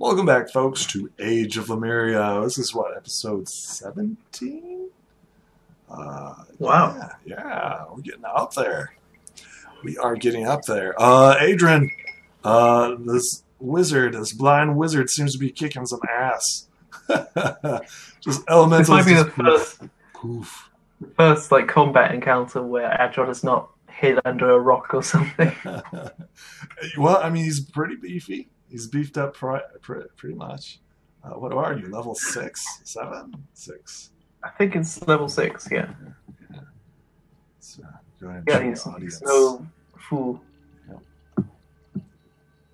Welcome back, folks, to Age of Lemuria. This is what, episode 17? Wow. Yeah, we're getting up there. We are getting up there. Adrian, this blind wizard seems to be kicking some ass. Just elementals. This might be just the poof. first like combat encounter where Adron is not hid under a rock or something. Well, I mean, he's pretty beefy. He's beefed up pretty much. What are you, level 6? 7? 6? I think it's level 6, yeah. So, go ahead and Yeah, show he's the audience. no fool.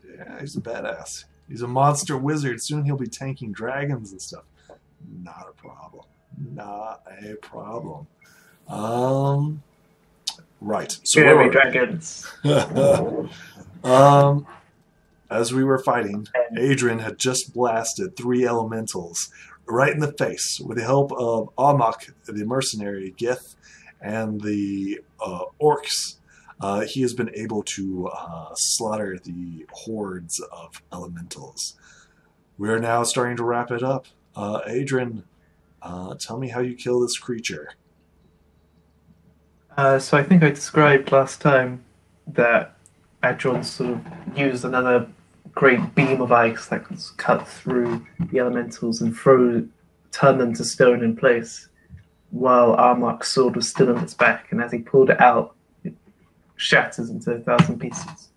Yeah, he's a badass. He's a monster wizard. Soon he'll be tanking dragons and stuff. Not a problem. Not a problem. Right. So Scary dragons. As we were fighting, Adrian had just blasted 3 elementals right in the face with the help of Amok, the mercenary, Gith, and the orcs. He has been able to slaughter the hordes of elementals. We are now starting to wrap it up. Adrian, tell me how you kill this creature. So I think I described last time that Adron sort of used another great beam of ice that could cut through the elementals and turn them to stone in place, while Armok's sword was still on its back, and as he pulled it out, it shatters into 1,000 pieces.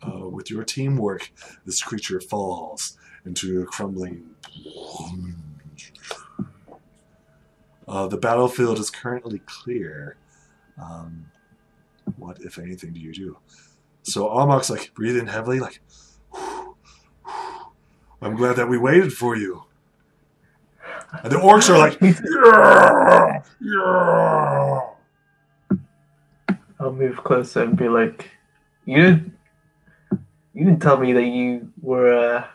With your teamwork, this creature falls into a crumbling. The battlefield is currently clear. What, if anything, do you do? So Amok's like breathing heavily, like, I'm glad that we waited for you. And the orcs are like, yeah, yeah. I'll move closer and be like, you didn't tell me that you were a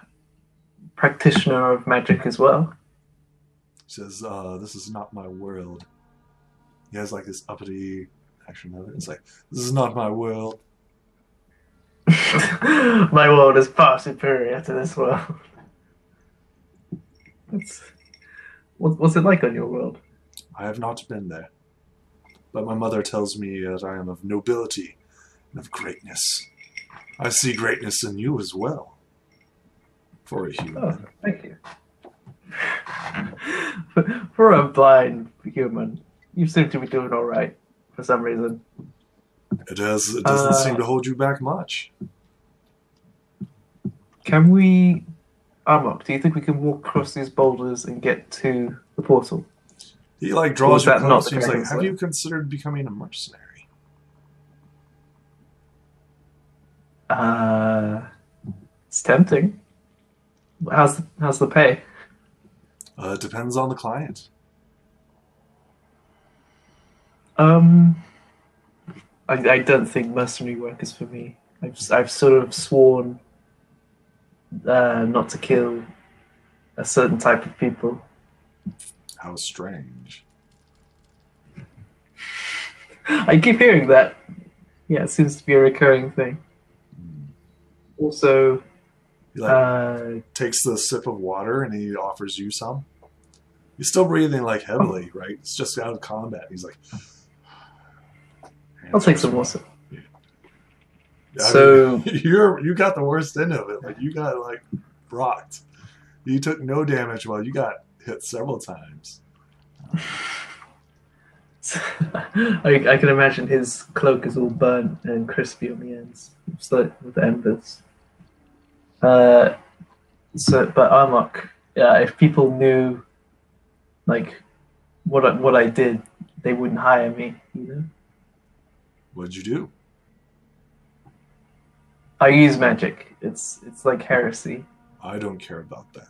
practitioner of magic as well. He says, this is not my world. He has like this uppity action of it. It's like, this is not my world. My world is far superior to this world. What's it like on your world? I have not been there. But my mother tells me that I am of nobility and of greatness. I see greatness in you as well. For a human. Oh, thank you. For a blind human, you seem to be doing all right for some reason. It doesn't seem to hold you back much. Can we, Amok, do you think we can walk across these boulders and get to the portal? He like draws you that not close. the He's like, dragon's have way? you considered becoming a mercenary? It's tempting. How's the pay? It depends on the client. I don't think mercenary work is for me. I've sort of sworn not to kill a certain type of people. How strange. I keep hearing that. Yeah, it seems to be a recurring thing. Also, He like takes the sip of water and he offers you some. He's still breathing like heavily, right? It's just out of combat. He's like, I'll take some more. Yeah, So I mean, you got the worst end of it. Like you got like rocked. You took no damage while you got hit several times. I can imagine his cloak is all burnt and crispy on the ends, just like with the embers. But Armok, if people knew, like, what I did, they wouldn't hire me. You know, What'd you do? I use magic. It's like heresy. I don't care about that.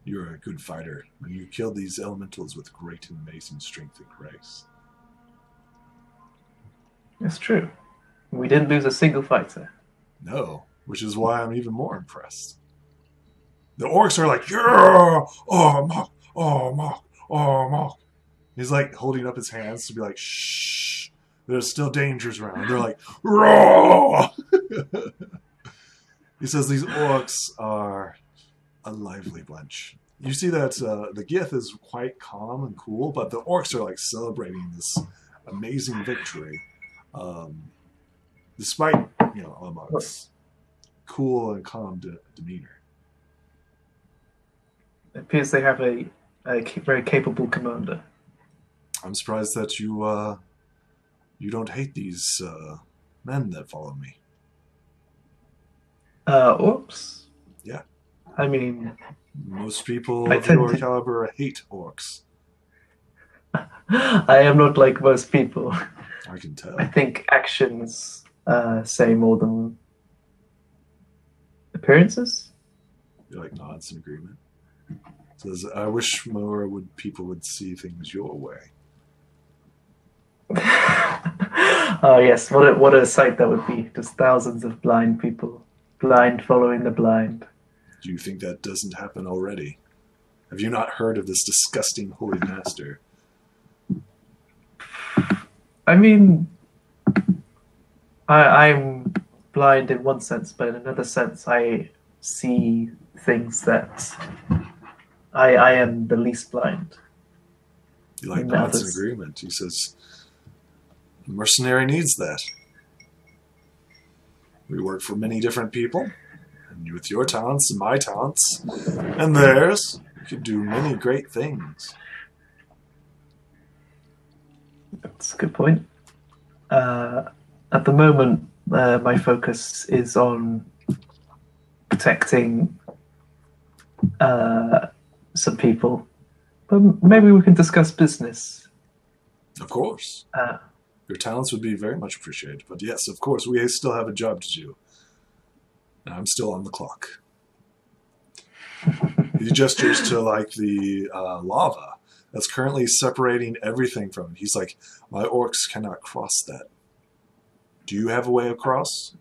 You're a good fighter. You killed these elementals with great and amazing strength and grace. It's true. We didn't lose a single fighter. No, which is why I'm even more impressed. The orcs are like, yeah, oh, Mok, oh, Mok, oh, Mok. He's like holding up his hands to be like, shh, there's still dangers around. They're like, raw. He says these orcs are a lively bunch. You see that the Gith is quite calm and cool, but the orcs are like celebrating this amazing victory, despite Amok's cool and calm demeanor. It appears they have a very capable commander. I'm surprised that you don't hate these men that follow me. Orcs? Yeah. I mean, most people I of tend your to- caliber hate orcs. I am not like most people. I can tell. I think actions say more than appearances. You like nods in agreement. Says, I wish more people would see things your way. Oh yes, what a sight that would be! Just thousands of blind people, blind following the blind. Do you think that doesn't happen already? Have you not heard of this disgusting holy master? I mean, I'm blind in one sense, but in another sense, I see things that I am the least blind. You like nods in agreement. He says, the mercenary needs that. We work for many different people, and with your talents and my talents and theirs, we could do many great things. That's a good point. At the moment, my focus is on protecting some people, but maybe we can discuss business. Of course. Your talents would be very much appreciated, but yes, of course, we still have a job to do. And I'm still on the clock. He gestures to like the lava that's currently separating everything from it. He's like, my orcs cannot cross that. Do you have a way across?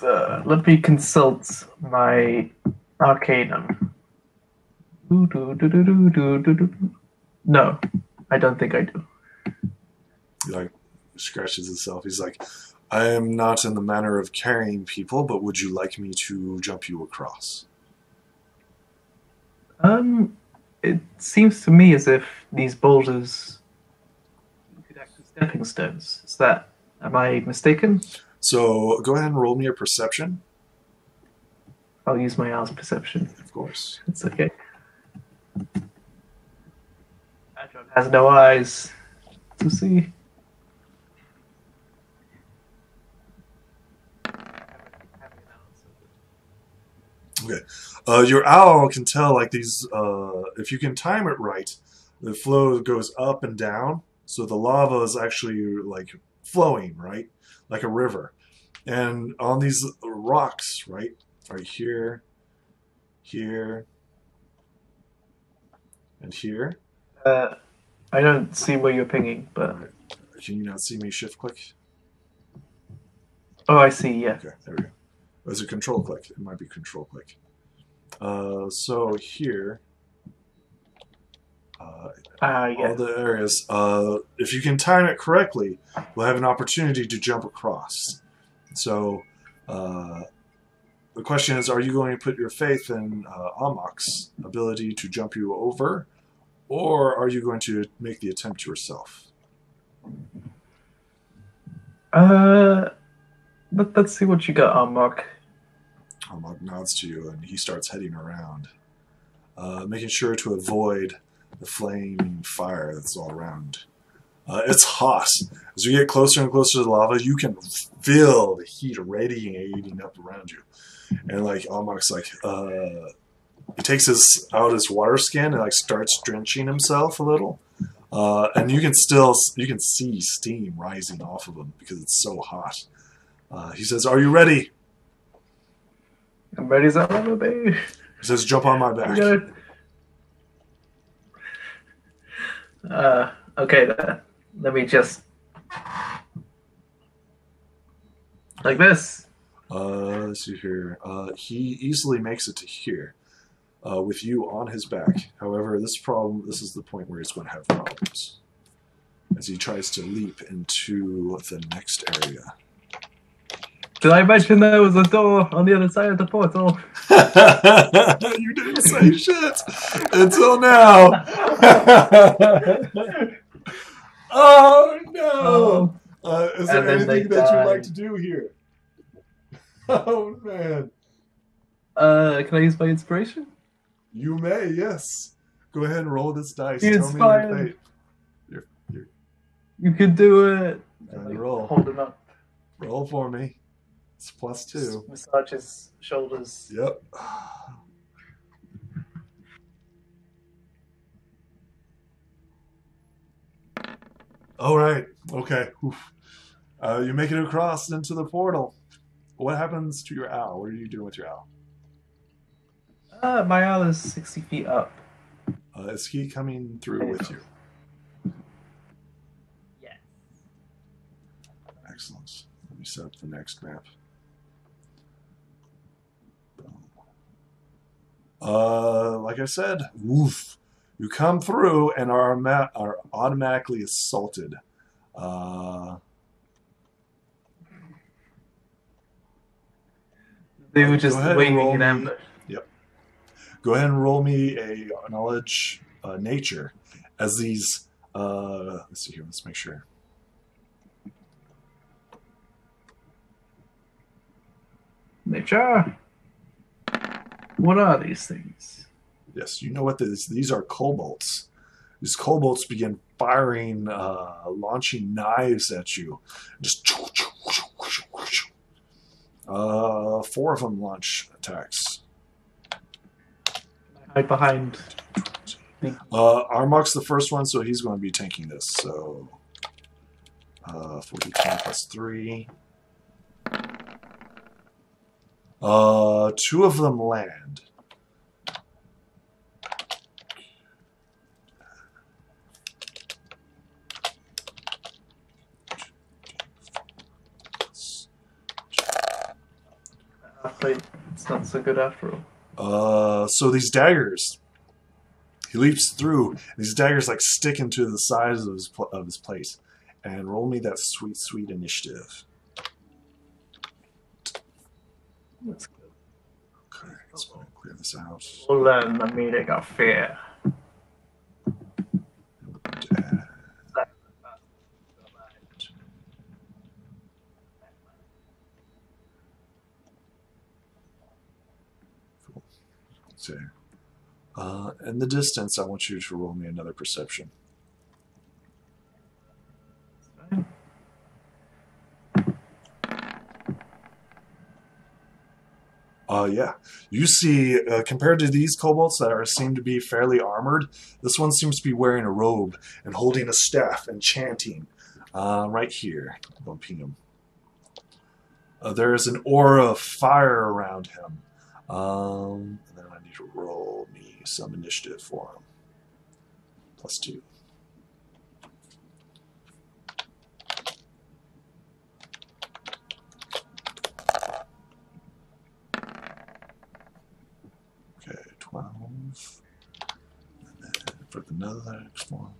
Let me consult my arcanum. No, I don't think I do. He like scratches himself. He's like, I am not in the manner of carrying people, but would you like me to jump you across? It seems to me as if these boulders could act as stepping stones. Am I mistaken? So go ahead and roll me a perception. I'll use my owl's perception. Of course. It's okay. Adron has no eyes to see. Okay. Your owl can tell like these, if you can time it right, the flow goes up and down. So the lava is actually like flowing, right? Like a river. And on these rocks, right here, here, and here. I don't see where you're pinging, but... Right. Can you not see me shift click? Oh, I see, yeah. Okay, there we go. There's a control click. It might be control click. So here, Yeah. all the areas, if you can time it correctly, we'll have an opportunity to jump across. So the question is, are you going to put your faith in Amok's ability to jump you over, or are you going to make the attempt yourself? Let's see what you got, Amok. Amok nods to you, and he starts heading around, making sure to avoid the flaming fire that's all around. It's hot. As you get closer and closer to the lava, you can feel the heat radiating up around you. And like Amok's like, he takes out his water skin and like starts drenching himself a little. And you can see steam rising off of him because it's so hot. He says, "Are you ready?" I'm ready as I'll ever be. He says, "Jump on my back." Okay then. Let me just... like this. Let's see here. He easily makes it to here, with you on his back. However, this is the point where he's going to have problems as he tries to leap into the next area. Did I mention there was a door on the other side of the portal? You didn't say shit until now. Oh no! Is there And then they anything that you'd like died. to do here? Oh man! Can I use my inspiration? You may, yes. Go ahead and roll this dice. Be Tell me your inspired. fate. You're You can do it. gonna Like, roll. hold him up. Roll for me. It's +2. Massage his shoulders. Yep. All right. Okay. Oof. You make it across into the portal. What happens to your owl? What are you doing with your owl? My owl is 60 feet up. Is he coming through with you? Yeah. Excellent. Let me set up the next map. Like I said, woof. You come through and are automatically assaulted. They were just Go ahead and waiting roll in me- ambush. Yep. Go ahead and roll me a knowledge nature as these. Let's see here. Let's make sure. Nature. What are these things? Yes, you know what these are. Kobolds. These kobolds begin firing, launching knives at you. Just 4 of them launch attacks. Hide behind. Armok's the first one, so he's going to be tanking this. So 40 plus 3. 2 of them land. It's not so good after all. So these daggers, he leaps through. These daggers like stick into the sides of his place, and roll me that sweet initiative. That's good. Okay, let's go ahead and clear this out. We'll learn the meaning of fear. So, in the distance, I want you to roll me another perception. Yeah. You see, compared to these kobolds that seem to be fairly armored, this one seems to be wearing a robe and holding a staff and chanting. Right here. I'm going to ping him. There is an aura of fire around him. And then I need to roll me some initiative for him. +2. Okay, 12. And then for the next one.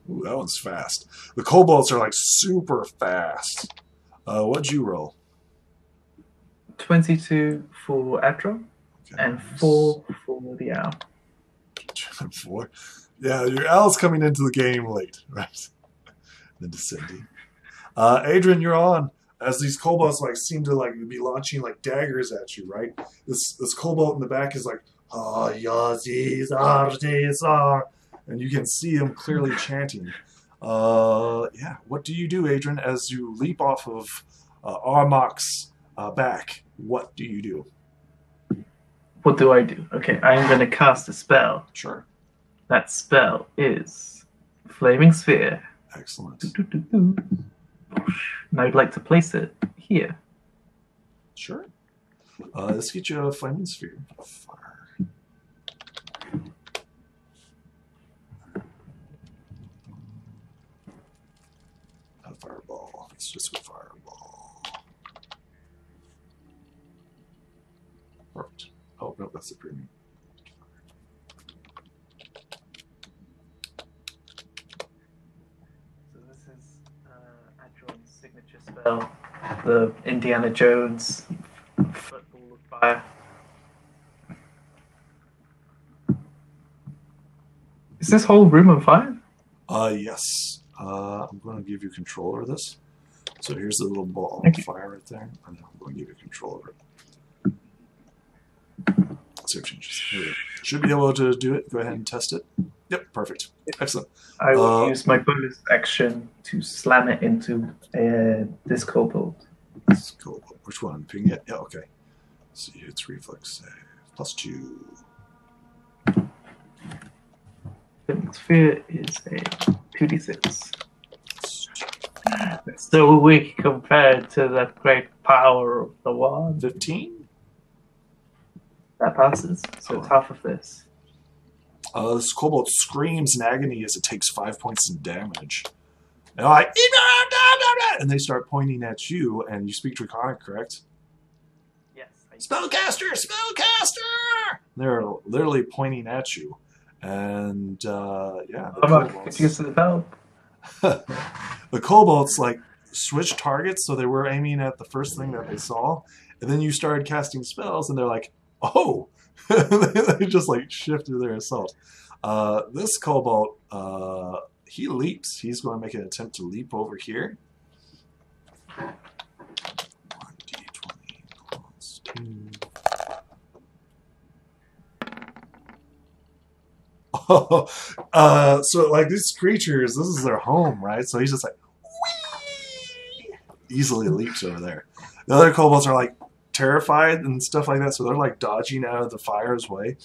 Ooh, that one's fast. The kobolds are like super fast. What'd you roll? 22 for Adron Okay, and 4 for the owl. 4. Yeah, your owl's coming into the game late, right? Then descending. Adrian, you're on. As these kobolds like seem to like be launching like daggers at you, right? This kobold in the back is like, oh, these are, and you can see him clearly chanting. Yeah, what do you do, Adrian, as you leap off of Armok's back? What do you do? What do I do? Okay, I'm going to cast a spell. Sure. That spell is Flaming Sphere. Excellent. And I'd like to place it here. Sure. Let's get you a flaming sphere. Fire. A fireball. It's just a fireball. Perfect. Oh, no, that's the premium. So this is signature spell, the Indiana Jones football of fire. Is this whole room on fire? Yes. I'm going to give you control over this. So here's the little ball Thank of you. fire right there. I'm going to give you control over it. Save changes. Here we go. Should be able to do it. Go ahead and test it. Yep, perfect. Excellent. I will use my bonus action to slam it into this kobold. This kobold. Which one? Ping it? Yeah, okay. See, it's reflex save. +2. Sphere is a 2d6. It's so weak compared to the great power of the wand. 15? That passes, so it's half of this. This kobold screams in agony as it takes 5 points of damage. And they're like, and they start pointing at you, and you speak Draconic, correct? Yes. Spellcaster! Spellcaster! They're literally pointing at you. And, yeah. Could you use the help? The kobolds, like, switched targets, so they were aiming at the first thing that they saw. And then you started casting spells, and they're like, oh! They just, like, shifted their assault. This kobold, he leaps. He's going to make an attempt to leap over here. 1d20 plus 2. So like these creatures, this is their home, right? So he's just like, whee! Easily leaps over there. The other kobolds are like terrified and stuff like that, so they're like dodging out of the fire's way.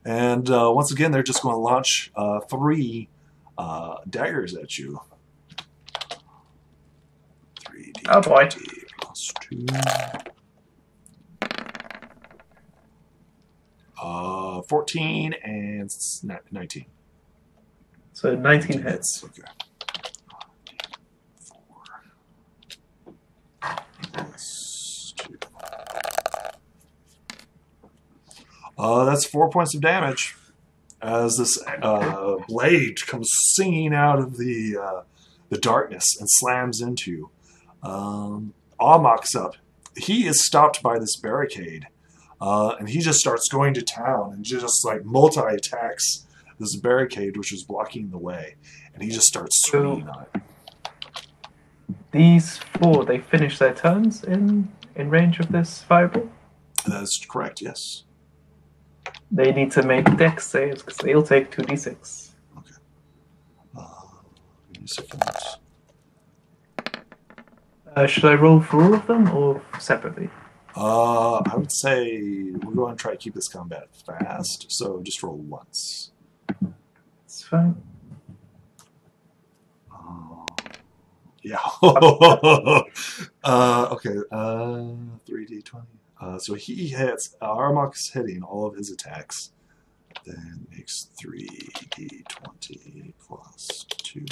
And once again, they're just going to launch 3 daggers at you. 3d20 Oh boy. plus 2. 14 and 19. So 19 hits. Okay. 4 plus 2. That's 4 points of damage as this blade comes singing out of the darkness and slams into you. Amok's up. He is stopped by this barricade. And he just starts going to town and just like multi-attacks this barricade which is blocking the way. And he just starts swinging on it. These 4, they finish their turns in range of this fireball? That is correct, yes. They need to make dex saves because they'll take 2d6. Okay. Give me a second. Should I roll for all of them or separately? I would say we're going to try to keep this combat fast, so just roll once. It's fine. Yeah. Okay. 3d20. So he hits. Armok's hitting all of his attacks. Then makes 3d20 plus 2.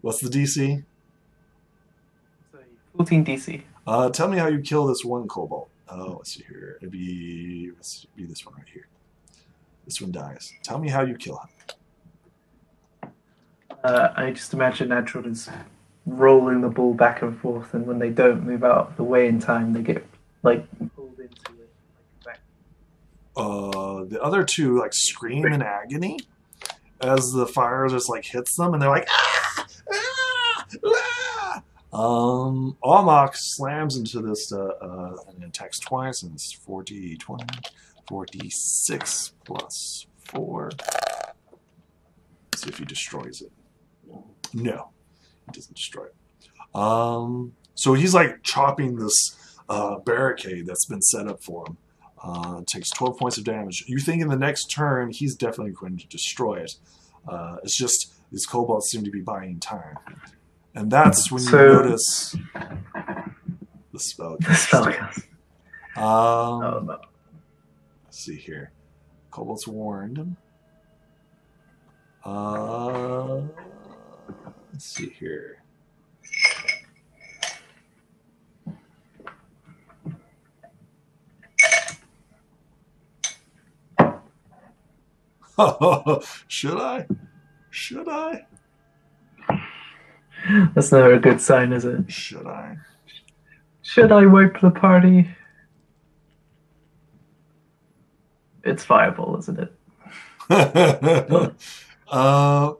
What's the DC? 14 DC. Tell me how you kill this one kobold. Let's see here. It'd be this one right here. This one dies. Tell me how you kill him. I just imagine Adron is rolling the ball back and forth, and when they don't move out of the way in time, they get like pulled into it. Like, back. The other 2 like scream in agony as the fire just like hits them, and they're like, ah! Ah! Ah! Amok slams into this and attacks twice, and it's 4d20, 4d6 plus 4. Let's see if he destroys it. No, he doesn't destroy it. So he's like chopping this barricade that's been set up for him. It takes 12 points of damage. You think in the next turn he's definitely going to destroy it. It's just these kobolds seem to be buying time. And that's when you notice the spell. The spellcast. Oh, no. Let's see here. Kobolds warned him. Let's see here. Should I? Should I? That's never a good sign, is it? Should I? Should I wipe the party? It's fireball, isn't it?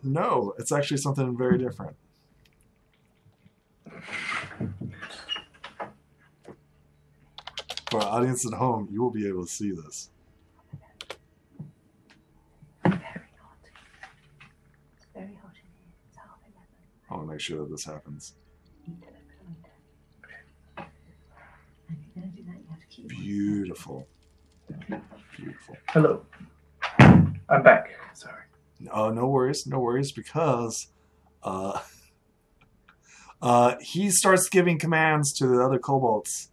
No, it's actually something very different. For our audience at home, you will be able to see this. Very hot. It's very hot in here. It's 11:30. I want to make sure that this happens. And if you're going to do that, you have to keep Beautiful. Beautiful. Hello. I'm back. Sorry. No worries, because he starts giving commands to the other kobolds.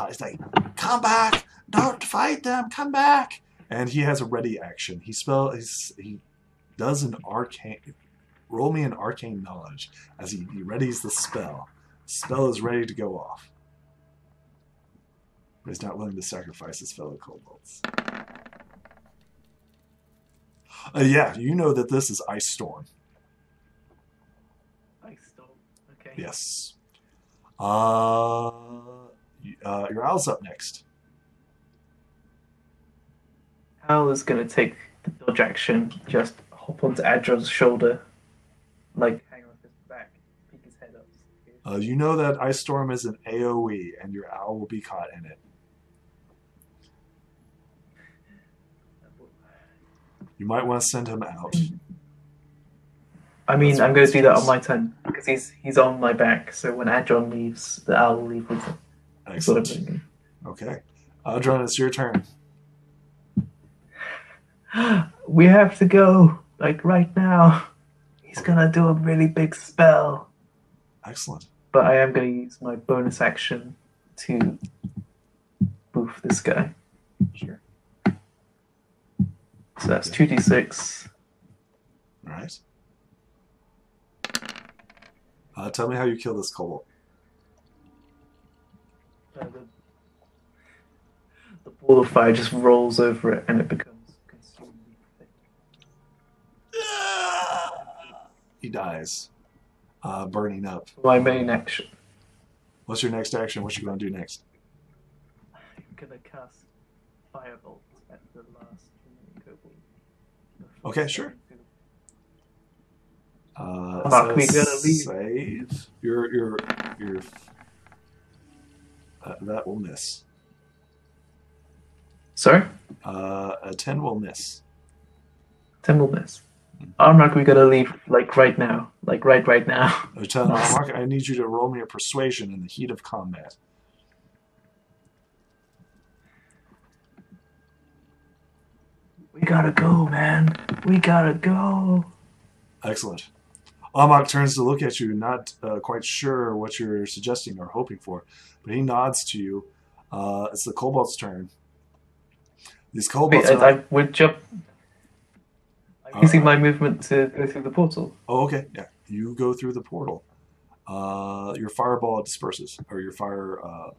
He's like, "Come back! Don't fight them! Come back!" And he has a ready action. He does an arcane. Roll me an arcane knowledge as he readies the spell. The spell is ready to go off. But he's not willing to sacrifice his fellow kobolds. Yeah, you know that this is Ice Storm. Ice storm. Okay. Yes. Your owl's up next. Al is going to take the dodge action, just hop onto Adro's shoulder, like hang off his back, peek his head up. You know that Ice Storm is an AoE, and your owl will be caught in it. You might want to send him out. I mean, I'm going to do that on my turn, because he's on my back, so when Adron leaves, the owl will leave with him. That's what I'm Excellent. thinking. Okay. Adron, it's your turn. We have to go, like right now. He's going to do a really big spell. Excellent. But I am going to use my bonus action to boof this guy. Sure. So that's 2d6. All right. Tell me how you kill this kobold. The ball of fire just rolls over it and it becomes consumed. He dies, burning up. My main action. What's your next action? What you going to do next? I'm going to cast Firebolt at the last kobold. Okay, sure. Mark, we gotta leave. Save. Your that will miss. Sorry? A 10 will miss. 10 will miss. Mark, we gotta leave, like right now. Like right now. Mark, I need you to roll me a persuasion in the heat of combat. We gotta go, man. We gotta go. Excellent. Amok turns to look at you, not quite sure what you're suggesting or hoping for, but he nods to you. It's the kobold's turn. These kobolds Wait, are... I would jump. I'm using my movement to go through the portal. Oh, okay. Yeah. You go through the portal. Your fireball disperses, or your fireball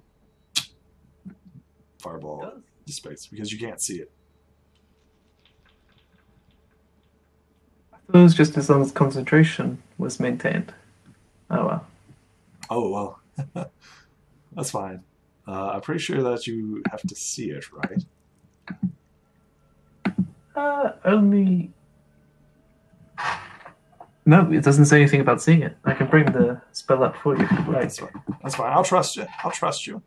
dissipates, because you can't see it. I thought it was just as long as concentration was maintained. Oh well. Oh, well. That's fine. I'm pretty sure that you have to see it, right? Only... No, it doesn't say anything about seeing it. I can bring the spell up for you. Right. That's fine. That's fine. I'll trust you. I'll trust you.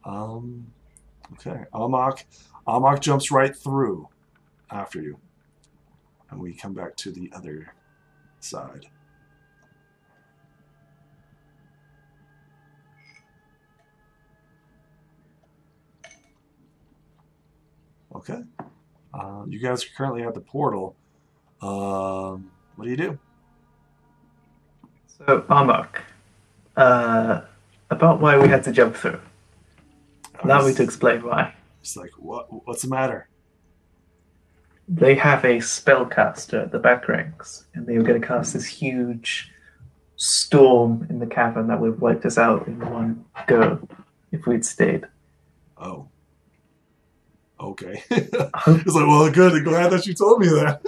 Okay. Amok jumps right through after you. And we come back to the other side. Okay. You guys are currently at the portal. What do you do? So, Armok, about why we had to jump through. Allow me to explain why. It's like, what's the matter? They have a spellcaster at the back ranks, and they were going to cast this huge storm in the cavern that would have wiped us out in one go if we'd stayed. Oh. Okay. It's like, well, good. Glad that you told me that.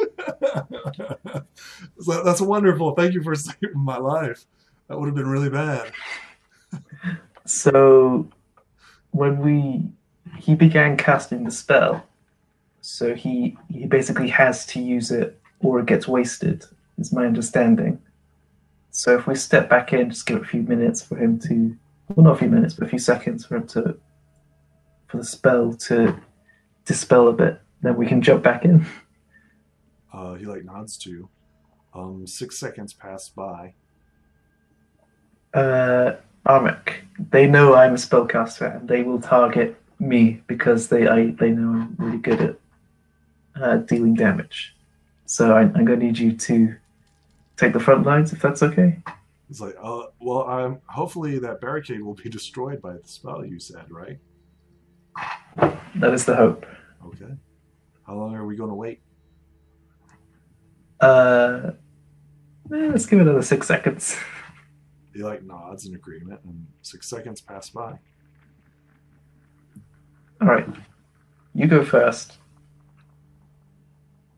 So that's wonderful. Thank you for saving my life. That would have been really bad. So when he began casting the spell, so he basically has to use it or it gets wasted, is my understanding. So if we step back in, just give it a few minutes for him to, well, not a few minutes, but a few seconds for the spell to dispel a bit, then we can jump back in. He like nods to you. 6 seconds pass by. Armik, they know I'm a spellcaster and they will target me because they know I'm really good at dealing damage. So I'm going to need you to take the front lines, if that's okay. He's like, well, hopefully that barricade will be destroyed by the spell you said, right? That is the hope. Okay. How long are we going to wait? Let's give it another 6 seconds. He like nods in agreement, and 6 seconds pass by. All right, you go first,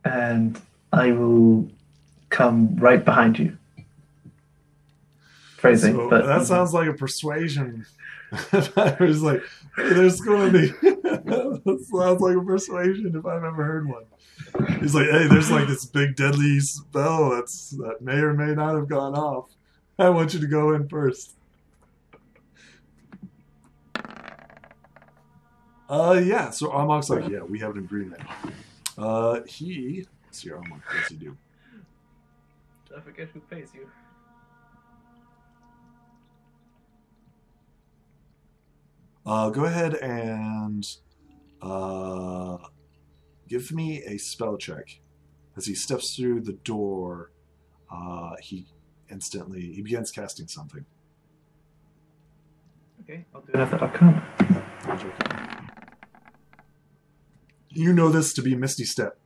and I will come right behind you. Phrasing, So but that sounds like a persuasion. I was like, hey, there's going to be. That sounds like a persuasion if I've ever heard one. He's like, hey, there's like this big deadly spell that may or may not have gone off. I want you to go in first. Yeah. So Armok's like, yeah, we have an agreement. Let's see, Armok, what does he do? I forget who pays you. Go ahead and give me a spell check. As he steps through the door, he begins casting something. Okay, I'll do it at Arcana. You know this to be Misty Step.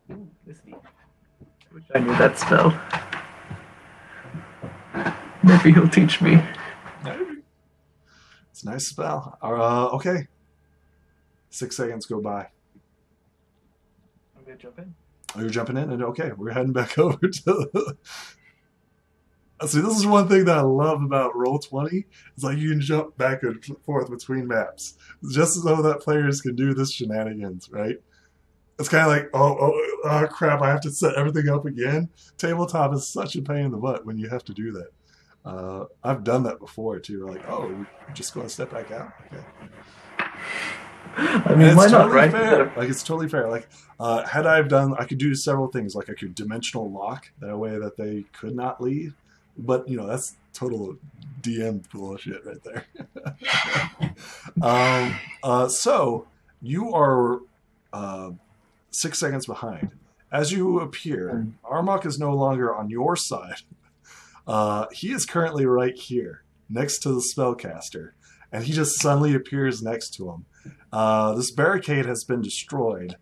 Ooh, Misty. I wish I knew that spell. Maybe he'll teach me. Maybe. It's a nice spell. Okay. 6 seconds go by. I'm gonna jump in. Oh, you're jumping in? And okay, we're heading back over to... See, this is one thing that I love about Roll20. It's like you can jump back and forth between maps. Just so that players can do this shenanigans, right? It's kind of like, oh, crap, I have to set everything up again. Tabletop is such a pain in the butt when you have to do that. I've done that before, too. Like, oh, we're just going to step back out? Okay. I mean, why not, right? Fair. Like, it's totally fair. Like, had I could do several things. Like, I could dimensional lock that way that they could not leave. But, that's total DM bullshit right there. So, you are 6 seconds behind. As you appear, Armok is no longer on your side. He is currently right here, next to the spellcaster. And he just suddenly appears next to him. This barricade has been destroyed.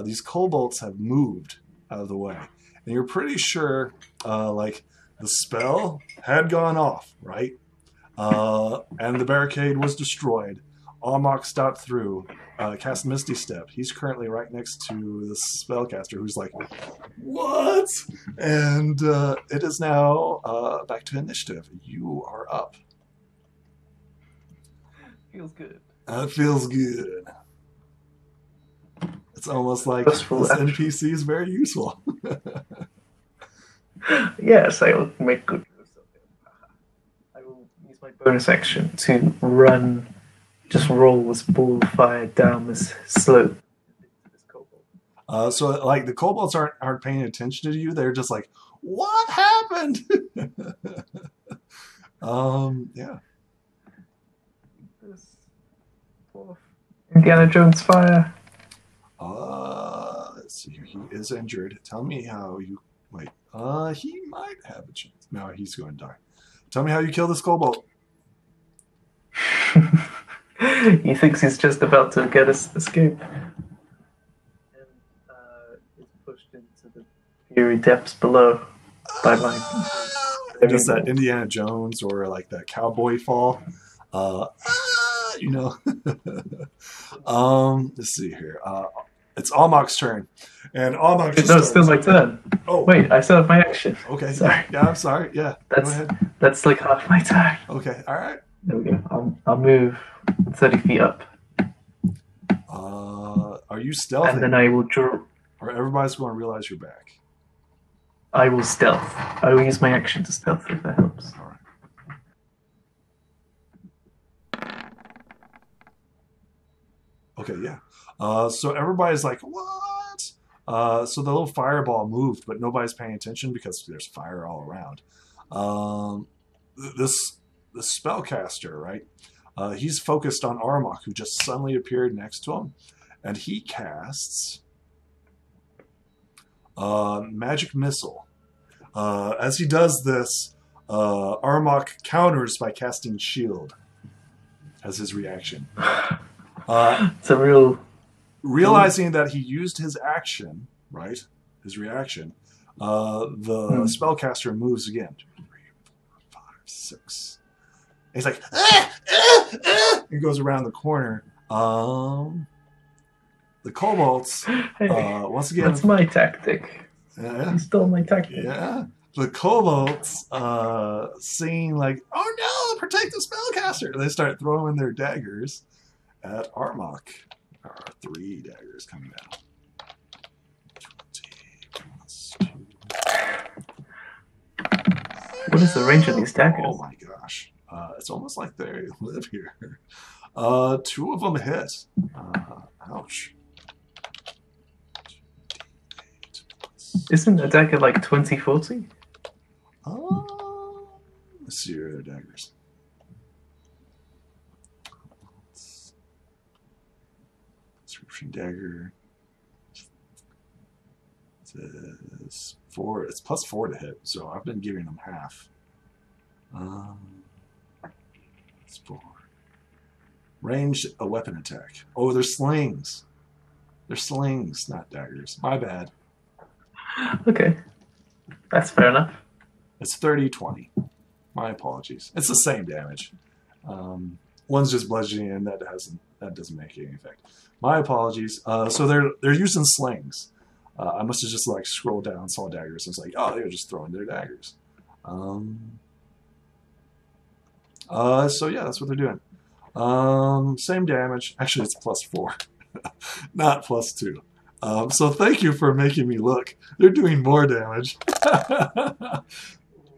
These kobolds have moved out of the way. And you're pretty sure, the spell had gone off, right? And the barricade was destroyed. Armok stopped through, cast Misty Step. He's currently right next to the spellcaster who's like, what? And it is now back to initiative. You are up. Feels good. That feels good. It's almost like this NPC is very useful. Yes, I will make good use of it. I will use my bonus action to just roll this ball of fire down this slope. So, the kobolds aren't paying attention to you. They're just like, what happened? Yeah. This Indiana Jones fire. Let's see. He is injured. Tell me how you... Wait. He might have a chance. No, he's going to die. Tell me how you kill this kobold. He thinks he's just about to get us escape. And is pushed into the fury depths below by my... Just that Indiana Jones or like that cowboy fall. you know. Let's see here. It's Almach's turn, and Almach just No, it's still my turn. Oh, Wait, I still have my action. okay. Sorry. Yeah, I'm sorry. Yeah, go ahead. That's like half my turn. Okay, all right. There we go. I'll move 30 feet up. Are you stealthing? And then I will draw. Or everybody's going to realize you're back. I will stealth. I will use my action to stealth if that helps. All right. Okay, yeah. So everybody's like, what? So the little fireball moved, but nobody's paying attention because there's fire all around. This spellcaster, right? He's focused on Armok, who just suddenly appeared next to him, and he casts Magic Missile. As he does this, Armok counters by casting Shield as his reaction. It's a real... Realizing that he used his action, right? His reaction, the spellcaster moves again. 2, 3, 4, 5, 6. He's like, He goes around the corner. The kobolds, once again... That's my tactic. Yeah. You stole my tactic. Yeah. The kobolds, seeing like, oh no, protect the spellcaster! They start throwing their daggers at Armok. There are 3 daggers coming down. 20 plus 2. What is the range of these daggers? Oh my gosh. It's almost like they live here. 2 of them hit. Ouch. Isn't a dagger like 20-40? Let's see your daggers. Description dagger. It's 4. It's plus 4 to hit, so I've been giving them half. It's 4. Ranged a weapon attack. Oh, they're slings. They're slings, not daggers. My bad. Okay. That's fair enough. It's 30-20. My apologies. It's the same damage. One's just bludgeoning, and that doesn't make any effect. My apologies. So they're using slings. I must have just like scrolled down, saw daggers, and was like, oh, they're just throwing their daggers. So yeah, that's what they're doing. Same damage. Actually, it's plus 4, not plus 2. So thank you for making me look. They're doing more damage.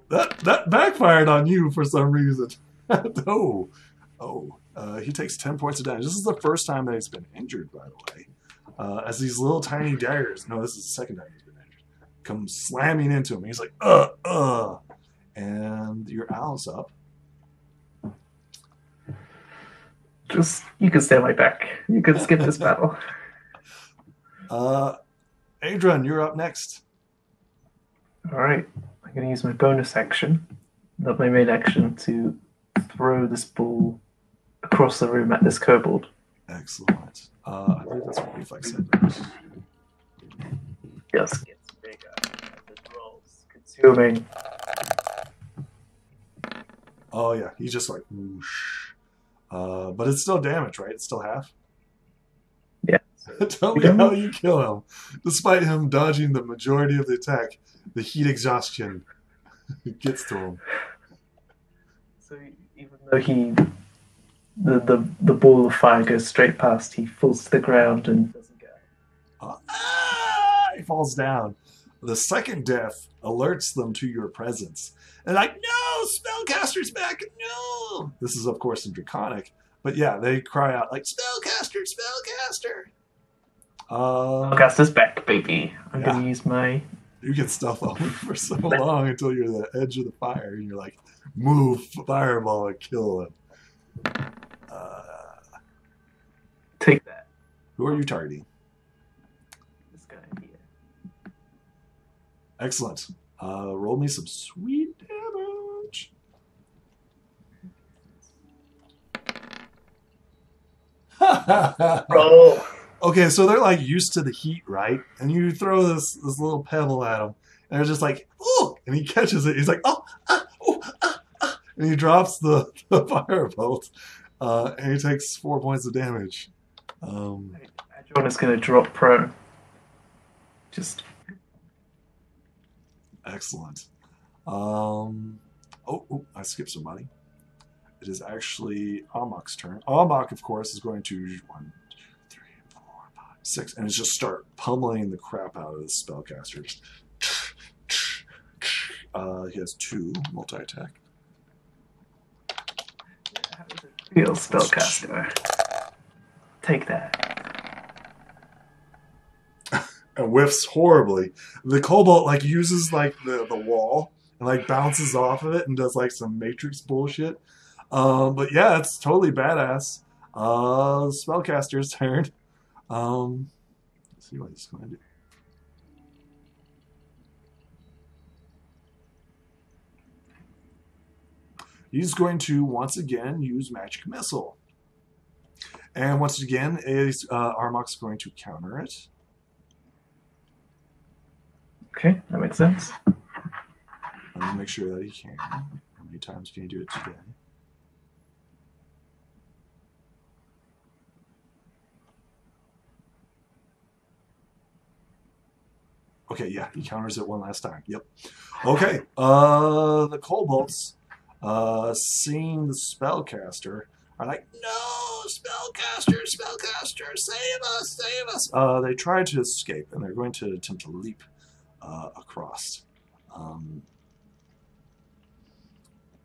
that backfired on you for some reason. He takes 10 points of damage. This is the first time that he's been injured, by the way. As these little tiny daggers, no, this is the second time he's been injured, come slamming into him. He's like, and your owl's up. You can stay on my back. You can skip this battle. Adrian, you're up next. Alright. I'm going to use my bonus action, not my main action, to throw this ball across the room at this kobold. Excellent. I believe that's what reflex hit. Just gets bigger as it rolls, consuming. Oh yeah, he's just like whoosh. But it's still damage, right? It's still half? Yeah. Tell me how you kill him. Despite him dodging the majority of the attack, the heat exhaustion gets to him. So even though the ball of fire goes straight past, he falls to the ground and doesn't get out. He falls down. The second death alerts them to your presence. And like, no, spellcaster's back, no! This is, of course, in Draconic. But yeah, they cry out, like, spellcaster, spellcaster! Spellcaster's back, baby. I'm going to use my... You can stealth on me for so long until you're at the edge of the fire, and you're like, move, fireball, and kill him. Take that. Who are you targeting? This guy here. Excellent. Roll me some sweet damage. Roll. Okay, so they're like used to the heat, right? And you throw this little pebble at them, and they're just like, "Ooh!" And he catches it. He's like, "Oh, and he drops the firebolt. And he takes 4 points of damage. Adron is going to drop prone. Just excellent. I skipped somebody. It is actually Amok's turn. Amok, of course, is going to 1, 2, 3, 4, 5, 6, and it's just start pummeling the crap out of the spellcasters. He has 2 multi-attack. real spellcaster. Take that. And whiffs horribly. The Cobalt like uses like the wall and like bounces off of it and does like some Matrix bullshit. But yeah, it's totally badass. Spellcaster's turn. Let's see what he's going to do. He's going to once again use Magic Missile. And once again, Armok's going to counter it. Okay, that makes sense. Let me make sure that he can. How many times can you do it today? Okay, yeah, he counters it one last time. Yep. Okay, the Kobolds, seeing the Spellcaster, are like, no, Spellcaster, save us, save us. They try to escape, and they're going to attempt to leap across.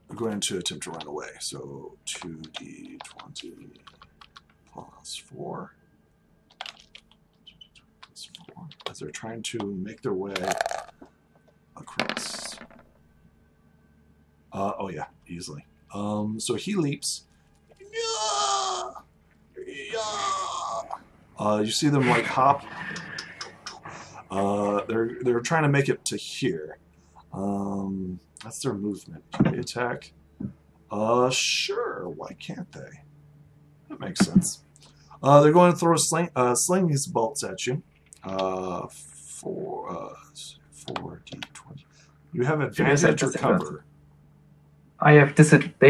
We're going to attempt to run away. So 2d20 plus 4. Plus 4. As they're trying to make their way across. Oh yeah, easily. So he leaps. You see them like hop. They're trying to make it to here. That's their movement. Can they attack? Sure. Why can't they? That makes sense. They're going to throw sling these bolts at you. 4d20. You have advantage or cover. They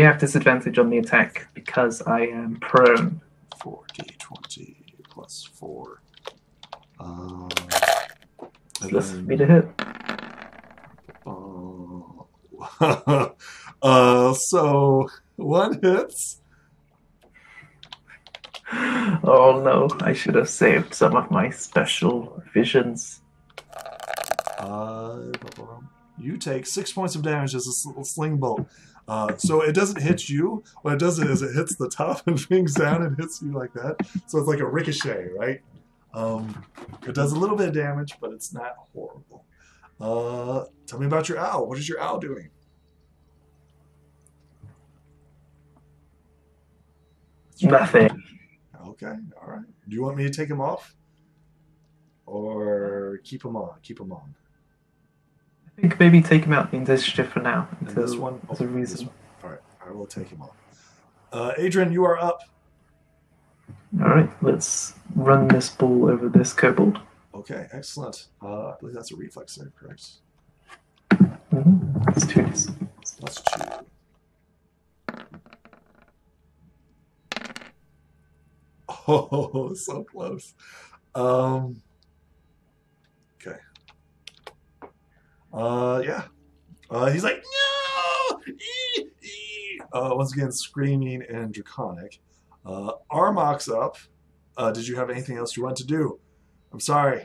have disadvantage on the attack because I am prone. 4d20 plus 4. Let's me to hit. So 1 hits. Oh no, I should have saved some of my special visions. You take 6 points of damage as a sling bolt. So it doesn't hit you. What it does is it hits the top and rings down and hits you like that. So it's like a ricochet, right? It does a little bit of damage, but it's not horrible. Tell me about your owl. What is your owl doing? Nothing. Okay, all right. Do you want me to take him off? Or keep him on? Keep him on. I think maybe take him out the initiative for now. Until this one? There's a reason. All right, I will take him off. Adrian, you are up. All right, let's run this ball over this kobold. Okay, excellent. I believe that's a reflex save, correct? That's 2. That's 2. Oh, so close. Okay. Yeah. He's like, no! Once again, screaming and draconic. Armok's up. Did you have anything else you want to do? I'm sorry.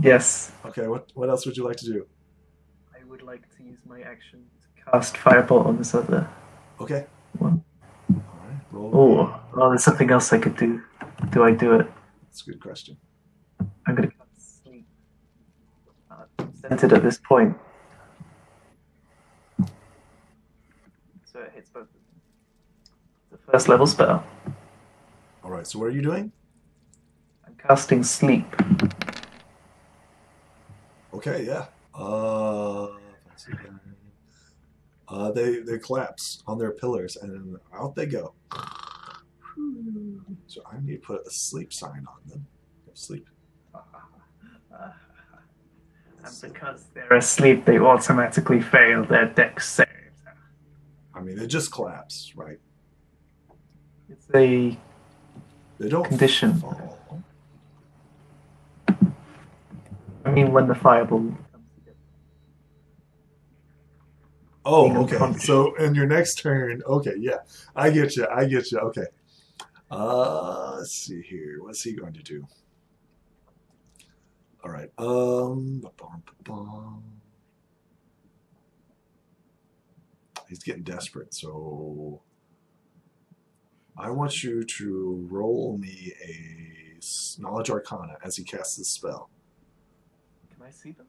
Yes. Okay, what else would you like to do? I would like to use my action to cast Firebolt on this other Okay. one. Alright, roll. Oh, there's something else I could do. Do I do it? That's a good question. I'm going to cast Sleep. Centered at this point. So it hits both of them. The first level spell. Alright, so what are you doing? I'm casting Sleep. Okay, yeah. They collapse on their pillars and out they go. So I need to put a sleep sign on them. Sleep. And because they're asleep, they automatically fail their dex saves. I mean, they just collapse, right? It's a They don't condition. fall. I mean, when the fireball comes together. Being Oh, okay. unconscious. So in your next turn, okay, yeah, I get you. Okay. Let's see here. What's he going to do? All right. He's getting desperate, so I want you to roll me a knowledge arcana as he casts this spell. Can I see them?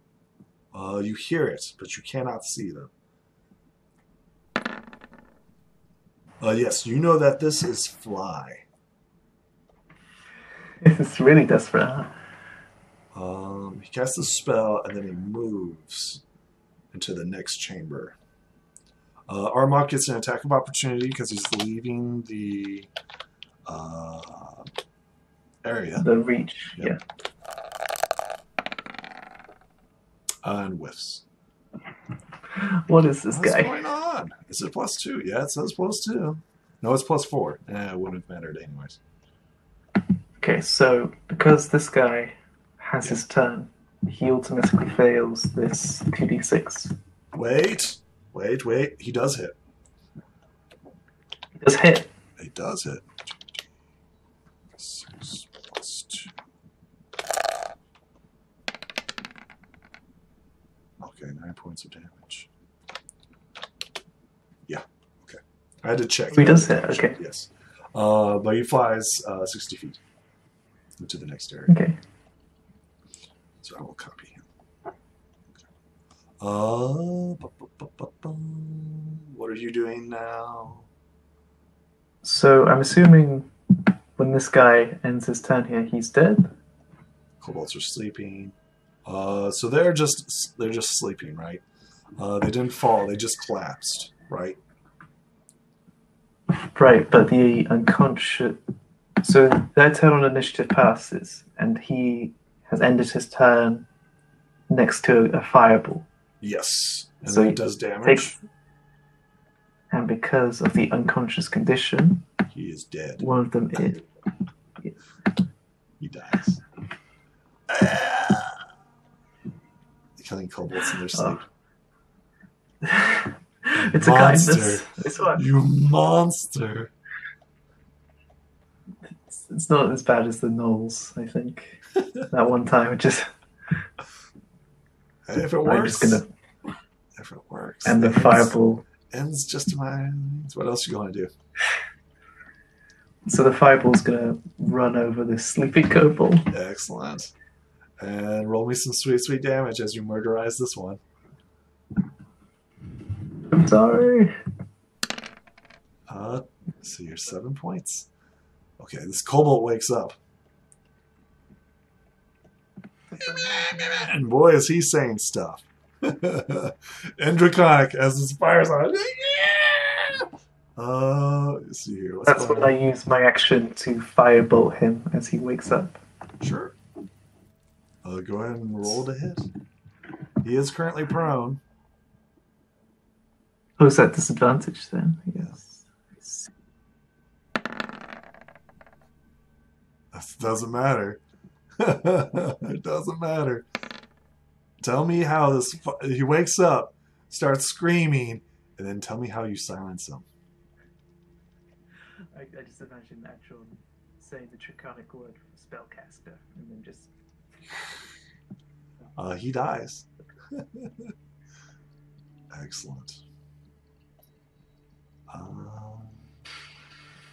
You hear it, but you cannot see them. Yes, you know that this is fly. It's really desperate, huh? He casts a spell and then he moves into the next chamber. Armok gets an attack of opportunity because he's leaving the area. The reach, Yep. yeah. And whiffs. What is this What's guy? going on? Is it +2? Yeah, it says +2. No, it's +4. It wouldn't have mattered anyways. Okay, so because this guy has his turn, he automatically fails this 2d6. Wait. He does hit. He does hit. He does hit. 6 +2. Okay, 9 points of damage. Yeah, okay. I had to check. He does hit, okay. Yes. But he flies 60 feet into the next area. Okay. So I will copy him. What are you doing now? So I'm assuming when this guy ends his turn here, he's dead? Kobolds are sleeping. So they're just sleeping, right? They didn't fall. They just collapsed, right? Right, but the unconscious... So their turn on initiative passes, and he has ended his turn next to a fireball. Yes. And So then he it does damage. And because of the unconscious condition, He is dead. one of them is... He dies. Killing kobolds in their sleep. It's a Monster. kindness. This one. You monster. It's not as bad as the Knolls, I think. That one time, it just... Hey, if it I'm works. just gonna... If it works. And the fireball... Ends just my... What else you going to do? So the fireball's gonna run over this sleeping kobold. Excellent. And roll me some sweet damage as you murderize this one. I'm sorry. So you're 7 points. Okay, this kobold wakes up. And boy, is he saying stuff. And Draconic as this fire's on. Let's see here. What's That's going when on? I use my action to firebolt him as he wakes up. Sure. Go ahead and roll to hit. He is currently prone. Oh, is that disadvantage then? Yes. That doesn't matter. It doesn't matter. Tell me how this... He wakes up, starts screaming, and then tell me how you silence him. I just imagine actual saying the draconic word for spellcaster and then just... He dies. Excellent.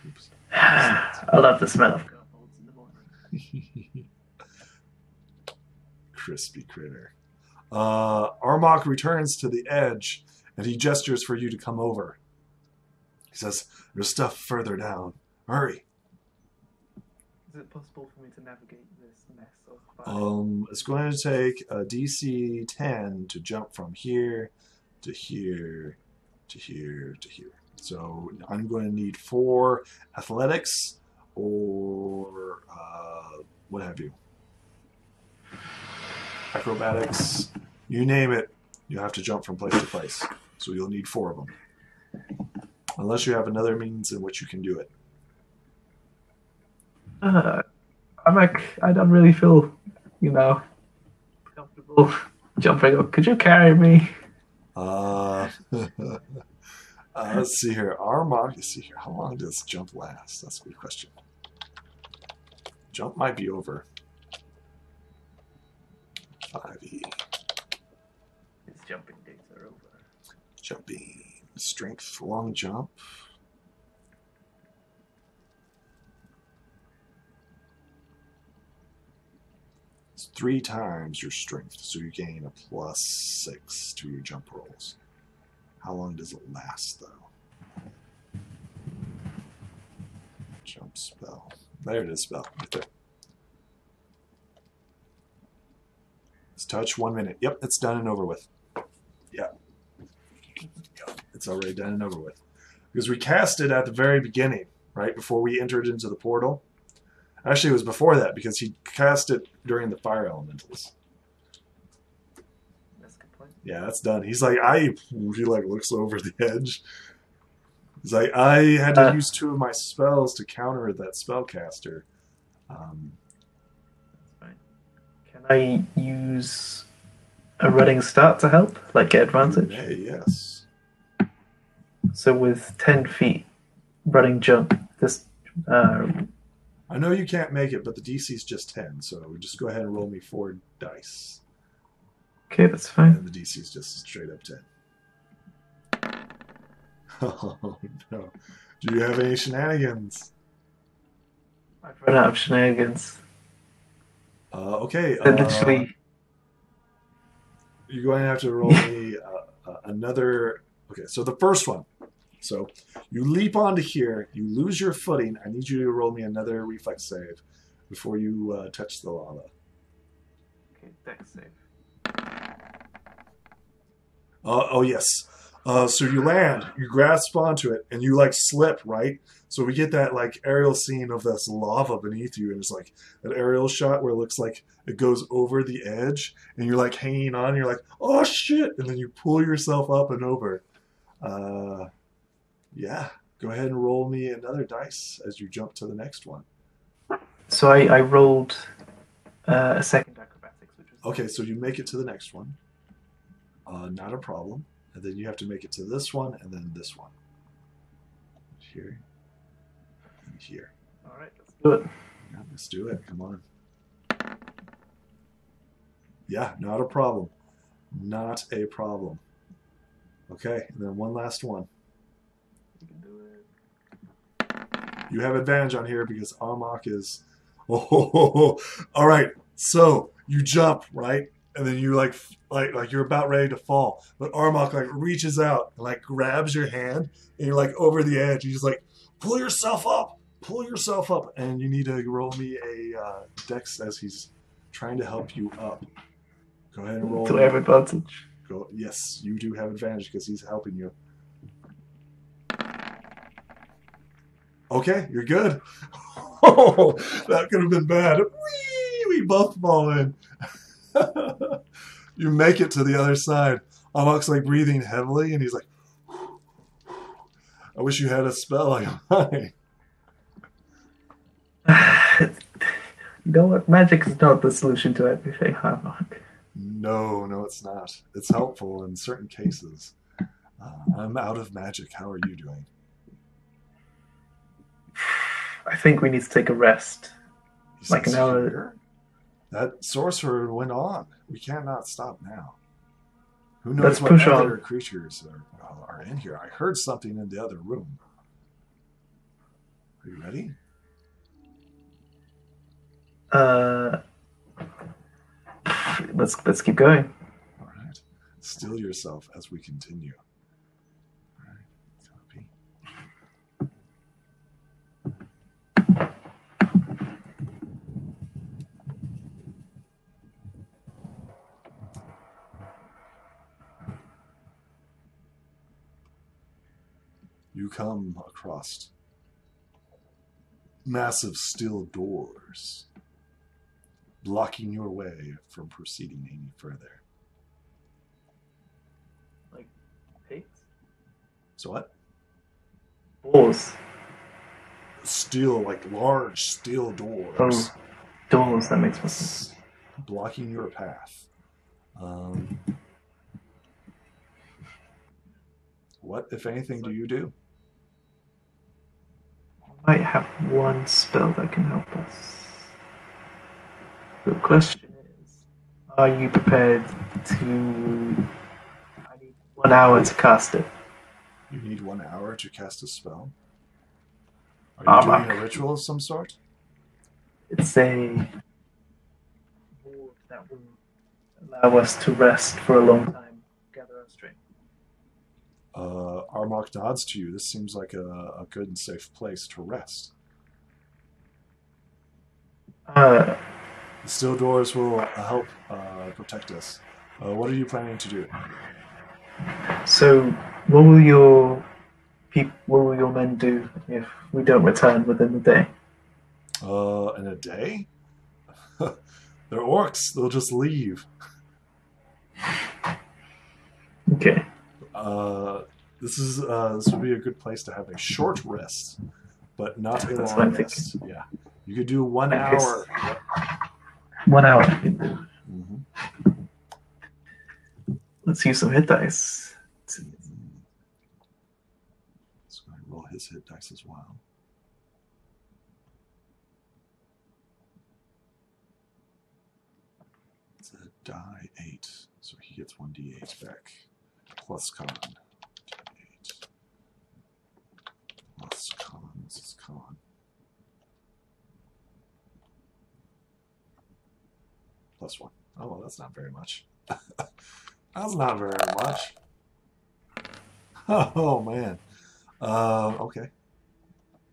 Oops. I love the smell of kobolds in the morning. Crispy critter. Armok returns to the edge, and he gestures for you to come over. He says, "There's stuff further down. Hurry." Is it possible for me to navigate this mess of fire? It's going to take a DC 10 to jump from here to here to here to here. So I'm going to need 4 athletics or what have you. Acrobatics, you name it, you have to jump from place to place. So you'll need 4 of them. Unless you have another means in which you can do it. Uh, I don't really feel, you know, comfortable jumping up. Could you carry me? Uh, let's see here. Armok, let's see here. How long does jump last? That's a good question. Jump might be over. 5e. His jumping days are over. Jumping. Strength, long jump. It's 3 times your strength, so you gain a +6 to your jump rolls. How long does it last, though? Jump spell. There it is, spell. Right there. It's touch, 1 minute. Yep, it's done and over with. Yeah. It's already done and over with. Because we cast it at the very beginning, right? Before we entered into the portal. Actually, it was before that, because he cast it during the fire elementals. That's a good point. Yeah, that's done. He's like, he like looks over the edge. He's like, I had to use 2 of my spells to counter that spellcaster. That's fine. Can I use a running start to help? Like get advantage? Hey, yes. So with 10 feet running jump, this I know you can't make it, but the DC is just 10, so just go ahead and roll me 4 dice. okay, that's fine. And the DC is just straight up 10. Oh, no. Do you have any shenanigans? I've run out of shenanigans. Okay. Literally, You're going to have to roll me another. Okay, so the first one. So you leap onto here, you lose your footing. I need you to roll me another reflex save before you touch the lava. okay, dex save. Oh, yes. So you land, you grasp onto it, and you like slip, right? So we get that like aerial scene of this lava beneath you, and it's like an aerial shot where it looks like it goes over the edge, and you're like hanging on, and you're like, oh shit, and then you pull yourself up and over. Yeah, go ahead and roll me another dice as you jump to the next one. So I rolled a second acrobatics, which was Okay, so you make it to the next one. Not a problem. And then you have to make it to this one, and then this one. Here. And here. all right. Let's do it. Yeah, let's do it. Come on. Yeah, not a problem. Not a problem. Okay, and then one last one. You can do it. You have advantage on here because Armok is... Oh, all right. So you jump, right? And then you like you're about ready to fall, but Armok like reaches out and like grabs your hand, and you're like over the edge. He's like, pull yourself up, and you need to roll me a dex as he's trying to help you up. Go ahead and roll. Do I have advantage? Go. Yes, you do have advantage because he's helping you. Okay, you're good. Oh, that could have been bad. Whee! We both fall in. You make it to the other side. Amok's like breathing heavily, and he's like, I wish you had a spell like mine. You know what? Magic is not the solution to everything, Harmok. No, it's not. It's helpful in certain cases. I'm out of magic. How are you doing? I think we need to take a rest. He Like says, an hour. "Here? That sorcerer went on. We cannot stop now. Who knows Let's what push other on. creatures are in here? I heard something in the other room. Are you ready? Let's keep going. All right. Still yourself as we continue. All right. Copy. You come across massive steel doors blocking your way from proceeding any further. Like pigs? So what? Boars. steel, like large steel doors, Doors, that makes more sense. blocking your path. What, if anything, do you do? I might have one spell that can help us. The question is, are you prepared to... I need 1 hour to cast it. You need 1 hour to cast a spell. Are you doing a ritual of some sort? It's a ward that will allow us to rest for a long time, gather our strength. Armok nods to you. This seems like a good and safe place to rest. The steel doors will help protect us. What are you planning to do? So, what will your men do if we don't return within the day? In a day? They're orcs. They'll just leave. Okay. This would be a good place to have a short rest, but not a That's long what I'm rest. Yeah, you could do 1 I guess- hour. 1 hour. Mm-hmm. Let's use some hit dice. So I roll his hit dice as well. It's a die 8, so he gets 1d8 back. Plus con. D8. Plus con. This is con. Plus 1. Oh, well, that's not very much. That's not very much. Oh, man. Okay.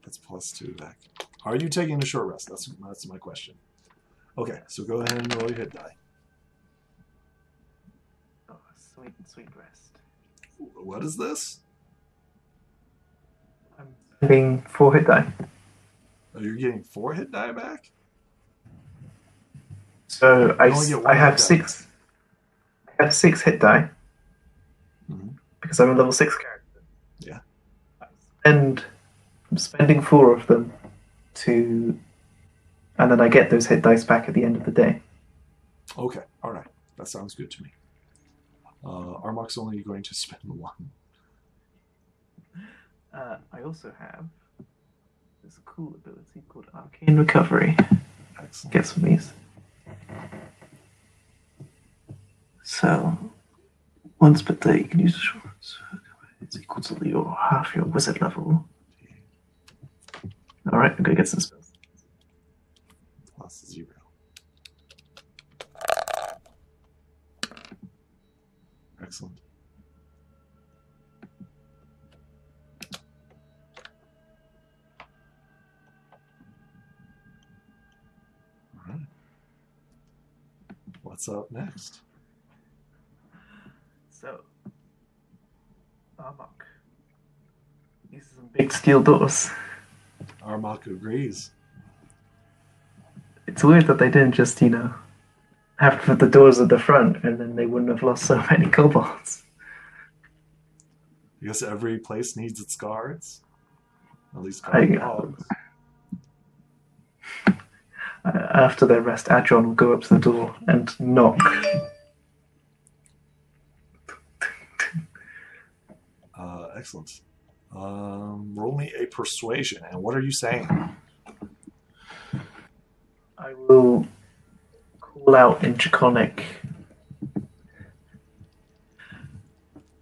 That's plus 2 back. Are you taking a short rest? That's my question. Okay, so go ahead and roll your hit die. Oh, sweet rest. What is this? I'm spending 4 hit die. Oh, you're getting 4 hit die back? So I only get 1 have hit die. 6. I have 6 hit die Mm-hmm. because I'm a level 6 character. Yeah. And I'm spending 4 of them and then I get those hit dice back at the end of the day. Okay, all right. That sounds good to me. Armok's only going to spend 1. I also have this cool ability called Arcane Recovery. Excellent. Get some of these. So, once per day, you can use a short. It's equal to half your wizard level. All right, I'm gonna get some spells. Plus 0. Excellent. All right. What's up next? So, Armok. These are some big steel doors. Armok agrees. It's weird that they didn't just, have to put the doors at the front and then they wouldn't have lost so many kobolds. I guess every place needs its guards. At least I- dogs. After their rest, Adron will go up to the door and knock. Excellent. Roll me a persuasion. And what are you saying? I will call out in Draconic.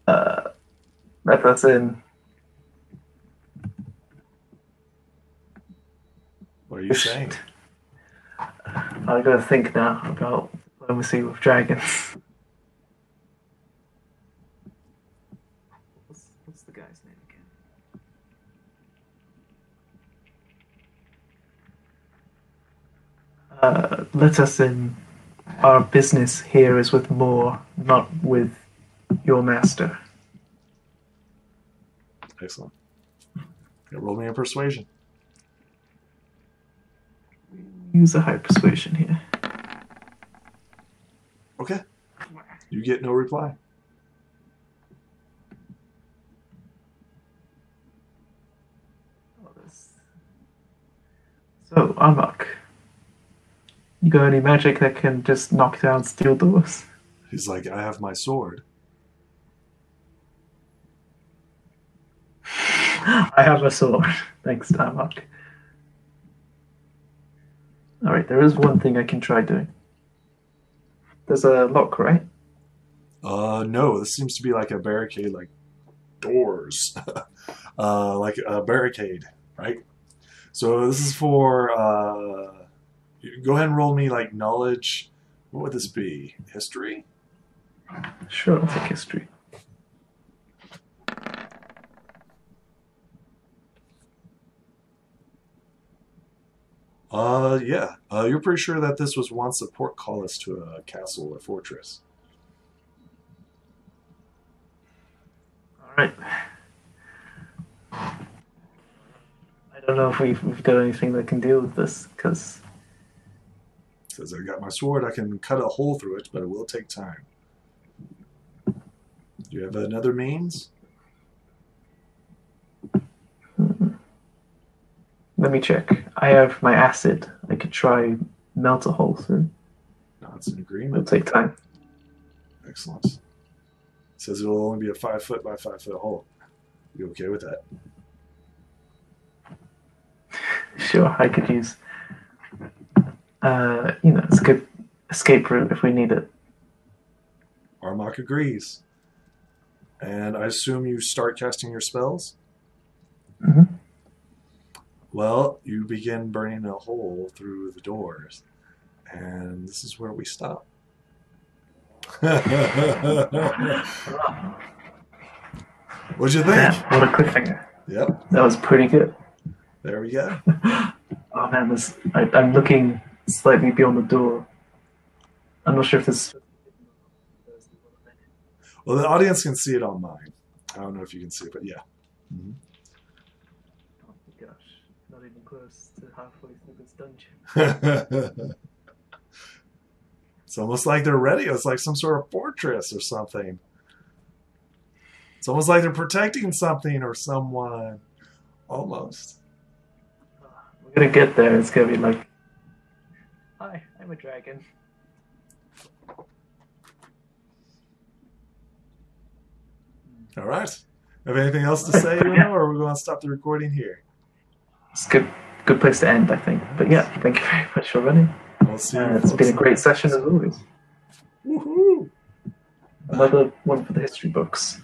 Let us in. What are you saying? I gotta think now about diplomacy with dragons. What's the guy's name again? Let us in. Our business here is with Moore, not with your master. Excellent. Okay, roll me a persuasion. Use a high persuasion here. Okay. You get no reply. Oh, So, Armok, you got any magic that can just knock down steel doors? He's like, I have my sword. I have a sword. Thanks, Armok. Alright, there is one thing I can try doing. There's a lock, right? No, this seems to be like a barricade, like doors. Like a barricade, right? So this is for, go ahead and roll me like knowledge. What would this be? History? Sure, I'll take history. Yeah. You're pretty sure that this was once a portcullis to a castle or fortress. Alright. I don't know if we've got anything that can deal with this, because... Says, I got my sword, I can cut a hole through it, but it will take time. Do you have another means? Let me check. I have my acid. I could try melt a hole through. No, it's an It'll agreement. take time. Excellent. It says it will only be a 5 foot by 5 foot hole. You okay with that? Sure, I could use... it's a good escape route if we need it. Armok agrees. And I assume you start casting your spells? Mm-hmm. Well, you begin burning a hole through the doors. And this is where we stop. What'd you think? Man, what a cliffhanger. Yep, That was pretty good. there we go. Oh man, I'm looking slightly beyond the door. I'm not sure if this... Well, the audience can see it on mine. I don't know if you can see it, but yeah. Mhm. Oh my gosh, not even close to halfway through this dungeon. It's almost like they're ready. It's like some sort of fortress or something. It's almost like they're protecting something or someone. Almost. We're gonna get there. It's gonna be like, hi, I'm a dragon. All right. Have anything else to say, Uno, or are we going to stop the recording here? It's a good place to end, I think. But yeah, thank you very much for running. We'll see you It's been a great session as always. Woohoo! Another one for the history books.